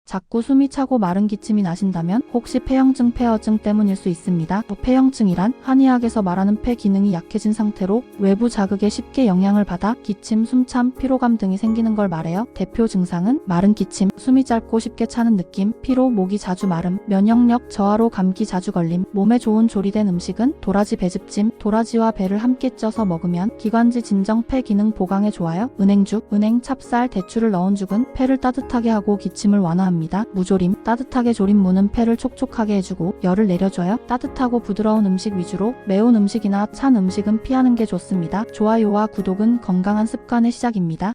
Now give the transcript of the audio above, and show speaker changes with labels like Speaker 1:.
Speaker 1: 자꾸 숨이 차고 마른 기침이 나신다면 혹시 폐형증, 폐허증 때문일 수 있습니다. 폐형증이란 한의학에서 말하는 폐 기능이 약해진 상태로 외부 자극에 쉽게 영향을 받아 기침, 숨참, 피로감 등이 생기는 걸 말해요. 대표 증상은 마른 기침, 숨이 짧고 쉽게 차는 느낌, 피로, 목이 자주 마름, 면역력 저하로 감기 자주 걸림. 몸에 좋은 조리된 음식은 도라지 배즙찜, 도라지와 배를 함께 쪄서 먹으면 기관지 진정, 폐 기능 보강에 좋아요. 은행죽, 은행, 찹쌀, 대추를 넣은 죽은 폐를 따뜻하게 하고 기침을 완화합니다. 무조림, 따뜻하게 졸인 무는 폐를 촉촉하게 해주고 열을 내려줘요. 따뜻하고 부드러운 음식 위주로 매운 음식이나 찬 음식은 피하는 게 좋습니다. 좋아요와 구독은 건강한 습관의 시작입니다.